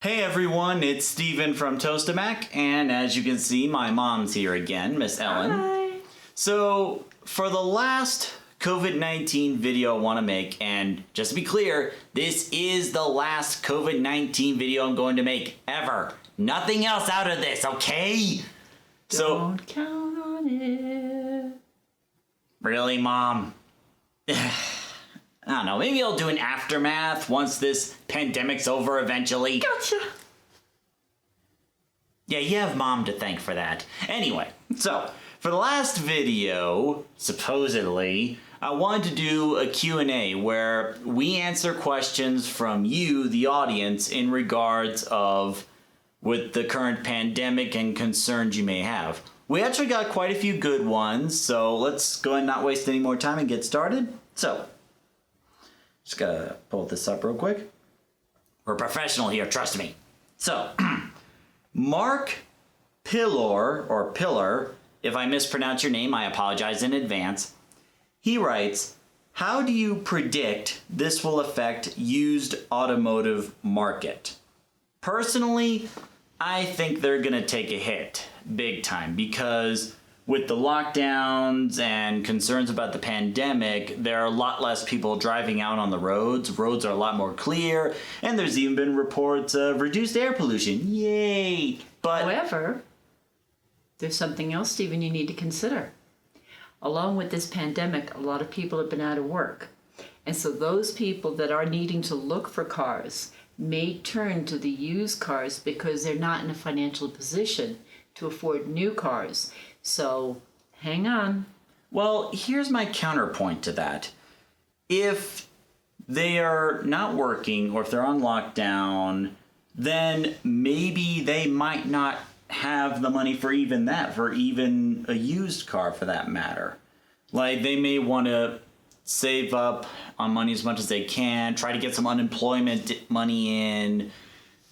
Hey everyone, it's Steven from Tostemac, and as you can see, my mom's here again, Miss Ellen. Hi. So, for the last COVID-19 video I want to make, and just to be clear, this is the last COVID-19 video I'm going to make, ever. Nothing else out of this, okay? Don't count on it. Really, Mom? I don't know, maybe I'll do an aftermath once this pandemic's over eventually. Gotcha. Yeah, you have Mom to thank for that. Anyway, so, for the last video, supposedly, I wanted to do a Q&A where we answer questions from you, the audience, in regards of with the current pandemic and concerns you may have. We actually got quite a few good ones, so let's go ahead and not waste any more time and get started. So, just gotta pull this up real quick. We're professional here, trust me. So, Mark Pillar, if I mispronounce your name, I apologize in advance. He writes, how do you predict this will affect used automotive market? Personally, I think they're gonna take a hit big time because with the lockdowns and concerns about the pandemic, there are a lot less people driving out on the roads. Roads are a lot more clear, and there's even been reports of reduced air pollution. Yay! But However, there's something else, Stephen, you need to consider. Along with this pandemic, a lot of people have been out of work. And so those people that are needing to look for cars may turn to the used cars because they're not in a financial position to afford new cars. So hang on. well, here's my counterpoint to that. If they are not working or if they're on lockdown, then maybe they might not have the money for even that, for even a used car for that matter. Like they may want to save up on money as much as they can, try to get some unemployment money in,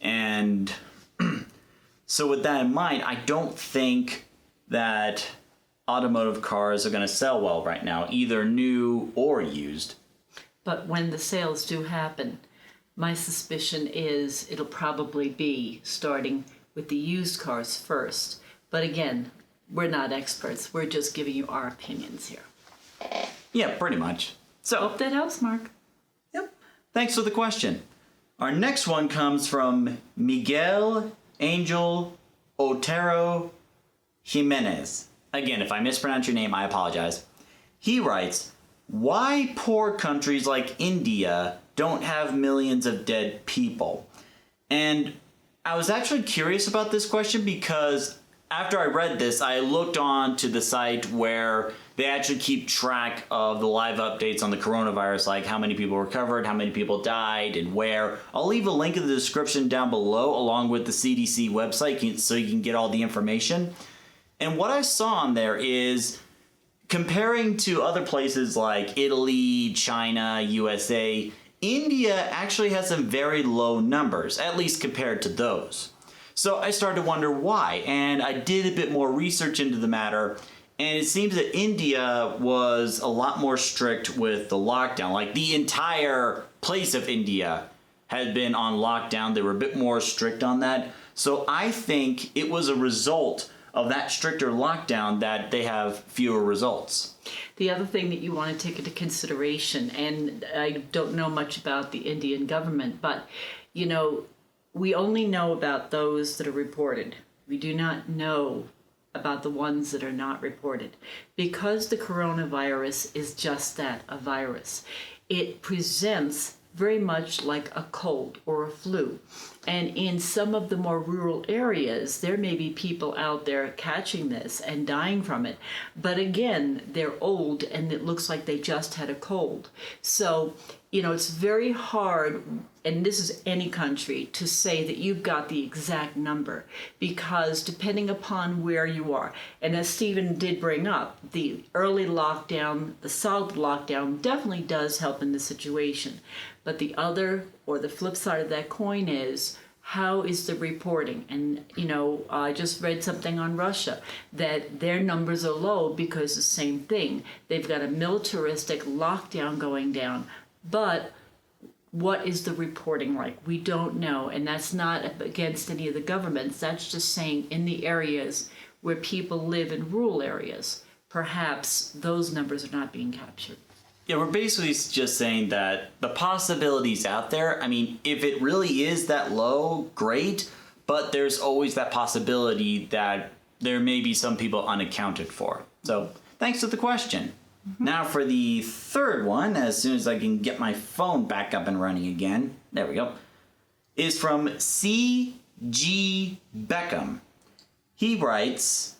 and so with that in mind, I don't think that automotive cars are going to sell well right now, either new or used. But when the sales do happen, my suspicion is it'll probably be starting with the used cars first. But again, we're not experts. We're just giving you our opinions here. Yeah, pretty much. So, Hope that helps, Mark. yep. Thanks for the question. Our next one comes from Miguel Angel Otero Jimenez. Again, if I mispronounce your name, I apologize. He writes, why poor countries like India don't have millions of dead people? And I was actually curious about this question because after I read this, I looked on to the site where they actually keep track of the live updates on the coronavirus, like how many people recovered, how many people died, and where. I'll leave a link in the description down below along with the CDC website so you can get all the information. And what I saw on there is comparing to other places like Italy, China, USA, India actually has some very low numbers, at least compared to those. So I started to wonder why, and I did a bit more research into the matter, and it seems that India was a lot more strict with the lockdown. Like the entire place of India had been on lockdown. They were a bit more strict on that. So I think it was a result of that stricter lockdown that they have fewer results. The other thing that you want to take into consideration, and I don't know much about the Indian government, but you know, we only know about those that are reported. We do not know about the ones that are not reported. Because the coronavirus is just that, a virus. It presents very much like a cold or a flu. And in some of the more rural areas, there may be people out there catching this and dying from it. But again, they're old and it looks like they just had a cold. So, you know, it's very hard, and this is any country, to say that you've got the exact number because depending upon where you are, and as Stephen did bring up, the early lockdown, the solid lockdown definitely does help in the situation. But the other, or the flip side of that coin is, how is the reporting? And, you know, I just read something on Russia that their numbers are low because the same thing. They've got a militaristic lockdown going down. But what is the reporting like? We don't know, and that's not against any of the governments. That's just saying in the areas where people live in rural areas, perhaps those numbers are not being captured. Yeah, we're basically just saying that the possibilities out there, I mean, if it really is that low, great, but there's always that possibility that there may be some people unaccounted for. So, thanks for the question. Now for the third one, as soon as I can get my phone back up and running again, there we go, is from C.G. Beckham. He writes,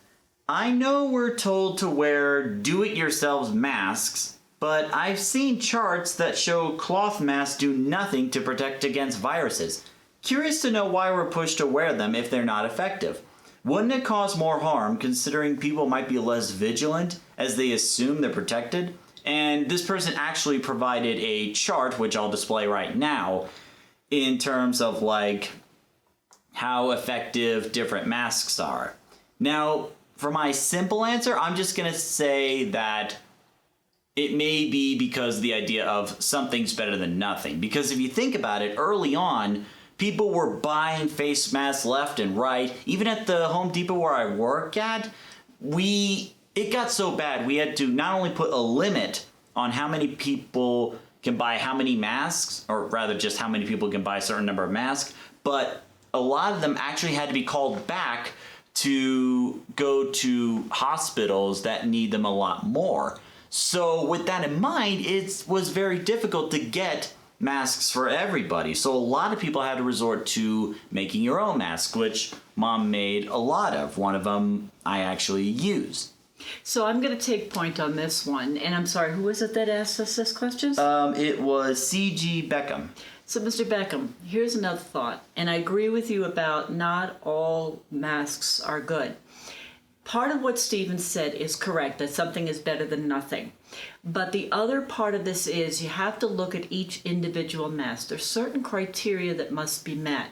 I know we're told to wear do-it-yourself masks, but I've seen charts that show cloth masks do nothing to protect against viruses. Curious to know why we're pushed to wear them if they're not effective. Wouldn't it cause more harm considering people might be less vigilant as they assume they're protected? And this person actually provided a chart, which I'll display right now, in terms of like how effective different masks are. Now, for my simple answer, I'm just going to say that it may be because of the idea of something's better than nothing. Because if you think about it, early on, people were buying face masks left and right. Even at the Home Depot where I work at, it got so bad we had to not only put a limit on how many people can buy how many masks, or rather just how many people can buy a certain number of masks, but a lot of them actually had to be called back to go to hospitals that need them a lot more. So with that in mind, it was very difficult to get masks for everybody. So a lot of people had to resort to making your own mask, which Mom made a lot of. One of them I actually use. So I'm going to take point on this one. And I'm sorry, who was it that asked us this question? It was C.G. Beckham. So Mr. Beckham, here's another thought. And I agree with you about not all masks are good. Part of what Stephen said is correct, that something is better than nothing. But the other part of this is you have to look at each individual mask. There's certain criteria that must be met.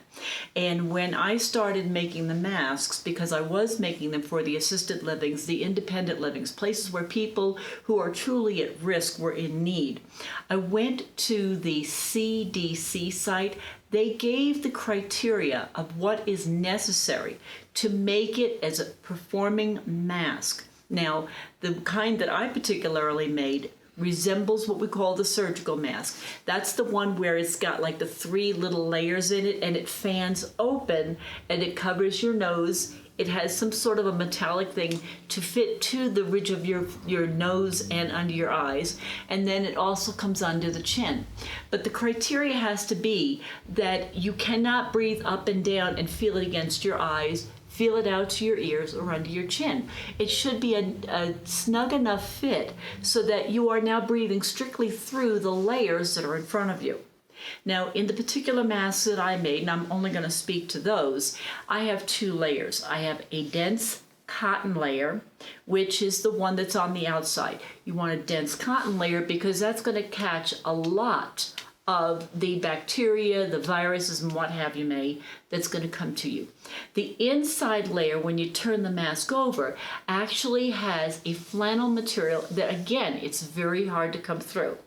And when I started making the masks, because I was making them for the assisted livings, the independent livings, places where people who are truly at risk were in need, I went to the CDC site. They gave the criteria of what is necessary to make it as a performing mask. Now, the kind that I particularly made resembles what we call the surgical mask. That's the one where it's got like the 3 little layers in it and it fans open and it covers your nose. It has some sort of a metallic thing to fit to the ridge of your nose and under your eyes. And then it also comes under the chin. But the criteria has to be that you cannot breathe up and down and feel it against your eyes, feel it out to your ears or under your chin. It should be a snug enough fit so that you are now breathing strictly through the layers that are in front of you. Now, in the particular masks that I made, and I'm only going to speak to those, I have 2 layers. I have a dense cotton layer, which is the one that's on the outside. You want a dense cotton layer because that's going to catch a lot of the bacteria, the viruses, and what have you may, that's going to come to you. The inside layer, when you turn the mask over, actually has a flannel material that, again, it's very hard to come through.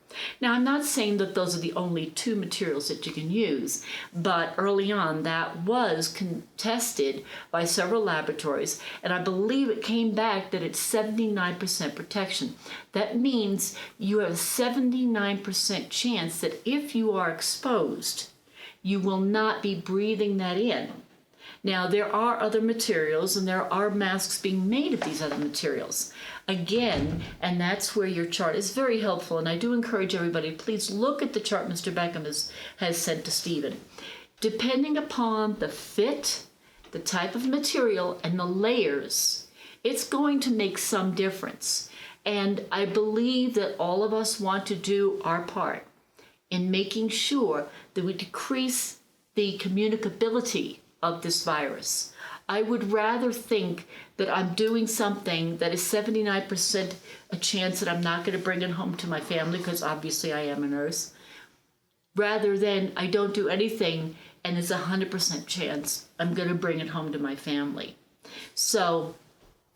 Now, I'm not saying that those are the only 2 materials that you can use, but early on that was tested by several laboratories, and I believe it came back that it's 79% protection. That means you have a 79% chance that if you are exposed, you will not be breathing that in. Now, there are other materials, and there are masks being made of these other materials. Again, and that's where your chart is very helpful, and I do encourage everybody, please look at the chart Mr. Beckham has sent to Stephen. Depending upon the fit, the type of material, and the layers, it's going to make some difference. And I believe that all of us want to do our part in making sure that we decrease the communicability of this virus. I would rather think that I'm doing something that is 79% a chance that I'm not going to bring it home to my family, because obviously I am a nurse, rather than I don't do anything and it's 100% chance I'm going to bring it home to my family. So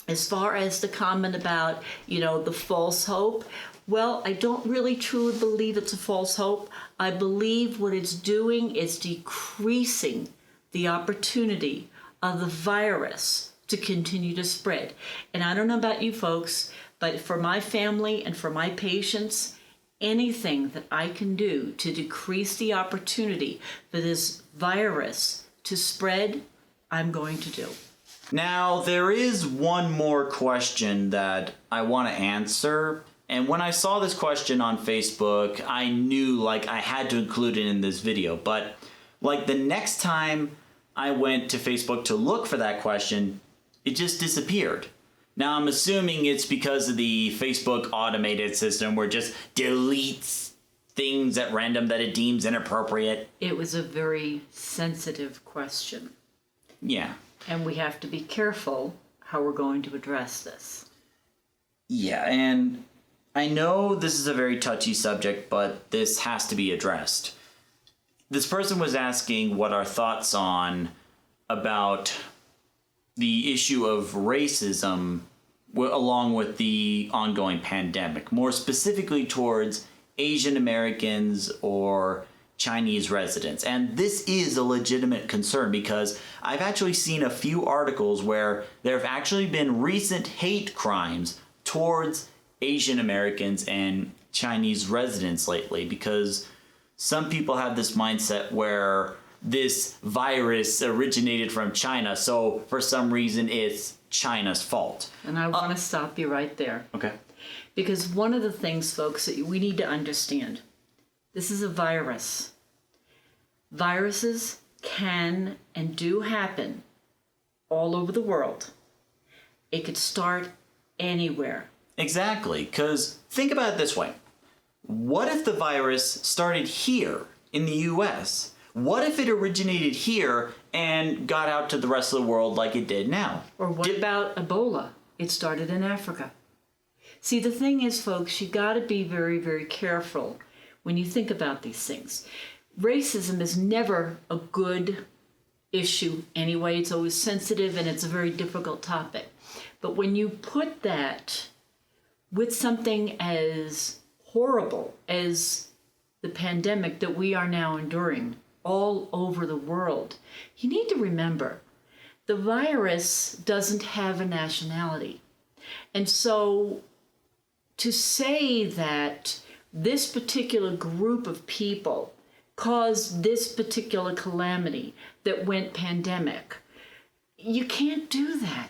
as far as the comment about, the false hope, Well, I don't really truly believe it's a false hope. I believe what it's doing is decreasing the opportunity of the virus to continue to spread. And I don't know about you folks, but for my family and for my patients, anything that I can do to decrease the opportunity for this virus to spread, I'm going to do. Now, there is one more question that I want to answer. And when I saw this question on Facebook, I knew like I had to include it in this video. But like the next time I went to Facebook to look for that question, it just disappeared. Now, I'm assuming it's because of the Facebook automated system where it just deletes things at random that it deems inappropriate. It was a very sensitive question. Yeah. And we have to be careful how we're going to address this. Yeah, and I know this is a very touchy subject, but this has to be addressed. This person was asking what our thoughts on about the issue of racism along with the ongoing pandemic, more specifically towards Asian Americans or Chinese residents. And this is a legitimate concern because I've actually seen a few articles where there have actually been recent hate crimes towards Asian Americans and Chinese residents lately, because some people have this mindset where this virus originated from China, so for some reason it's China's fault. And I want to stop you right there. Okay. Because one of the things, folks, that we need to understand, this is a virus. Viruses can and do happen all over the world. It could start anywhere. Exactly, because think about it this way. What if the virus started here in the US? What if it originated here and got out to the rest of the world like it did now? Or what about Ebola? It started in Africa. See, the thing is, folks, you got to be very, very careful when you think about these things. Racism is never a good issue anyway. It's always sensitive and it's a very difficult topic. But when you put that with something as horrible as the pandemic that we are now enduring all over the world, you need to remember the virus doesn't have a nationality. And so to say that this particular group of people caused this particular calamity that went pandemic, you can't do that.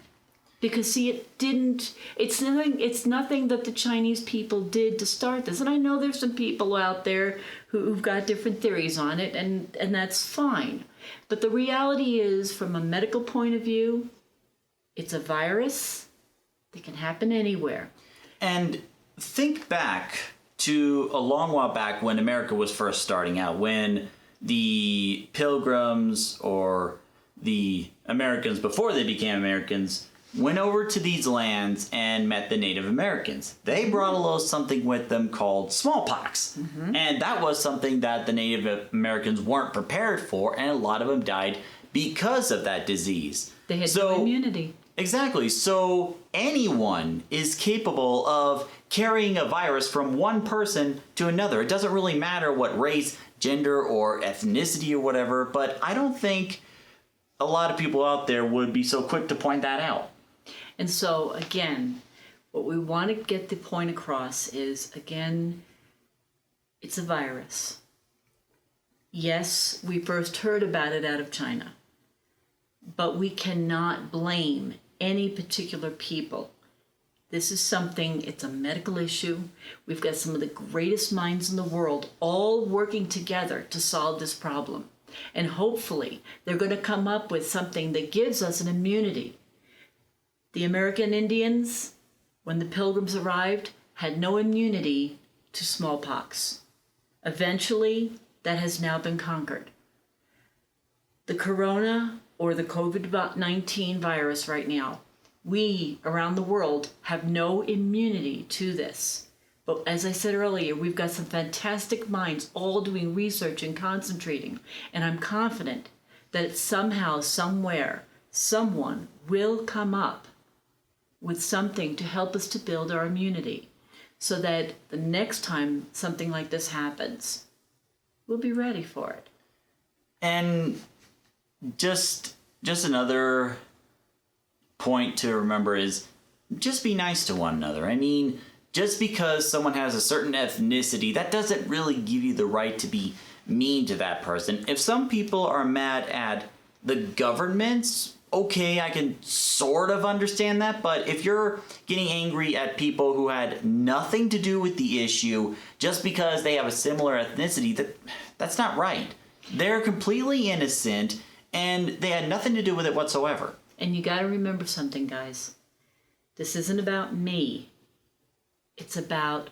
Because see, it's nothing that the Chinese people did to start this. And I know there's some people out there who've got different theories on it, and that's fine. But the reality is, from a medical point of view, it's a virus that can happen anywhere. And think back to a long while back when America was first starting out, when the Pilgrims or the Americans before they became Americans went over to these lands and met the Native Americans. They brought a little something with them called smallpox. Mm-hmm. And that was something that the Native Americans weren't prepared for, and a lot of them died because of that disease. They had no immunity. Exactly. So anyone is capable of carrying a virus from one person to another. It doesn't really matter what race, gender, or ethnicity or whatever, but I don't think a lot of people out there would be so quick to point that out. And so, again, what we want to get the point across is, again, it's a virus. Yes, we first heard about it out of China, but we cannot blame any particular people. This is something, it's a medical issue. We've got some of the greatest minds in the world all working together to solve this problem. And hopefully, they're going to come up with something that gives us an immunity. The American Indians, when the Pilgrims arrived, had no immunity to smallpox. Eventually, that has now been conquered. The corona or the COVID-19 virus right now, we around the world have no immunity to this. But as I said earlier, we've got some fantastic minds all doing research and concentrating. And I'm confident that somehow, somewhere, someone will come up with something to help us to build our immunity. so that the next time something like this happens, we'll be ready for it. And just another point to remember is just be nice to one another. I mean, just because someone has a certain ethnicity, that doesn't really give you the right to be mean to that person. If some people are mad at the governments, okay, I can sort of understand that, but if you're getting angry at people who had nothing to do with the issue just because they have a similar ethnicity, that's not right. They're completely innocent and they had nothing to do with it whatsoever. And you got to remember something, guys. This isn't about me. It's about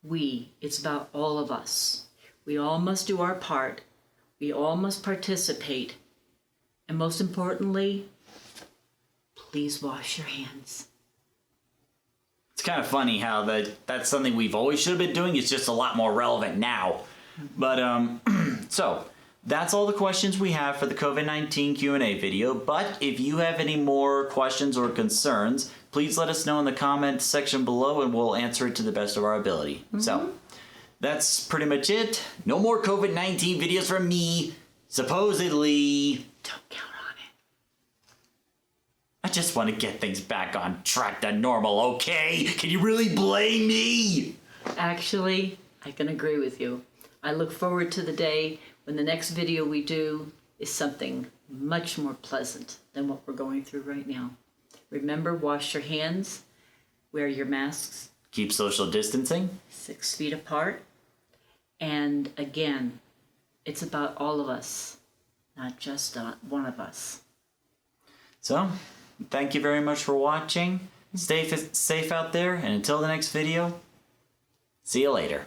we. It's about all of us. We all must do our part. We all must participate. And most importantly, please wash your hands. It's kind of funny how that's something we've always should have been doing. It's just a lot more relevant now. But so that's all the questions we have for the COVID-19 Q&A video. But if you have any more questions or concerns, please let us know in the comments section below and we'll answer it to the best of our ability. So that's pretty much it. No more COVID-19 videos from me, supposedly. Don't count on it. I just want to get things back on track to normal, okay? Can you really blame me? Actually, I can agree with you. I look forward to the day when the next video we do is something much more pleasant than what we're going through right now. Remember, wash your hands, wear your masks, Keep social distancing. 6 feet apart. And again, it's about all of us, not just one of us. So, thank you very much for watching. Stay safe out there, and until the next video, see you later.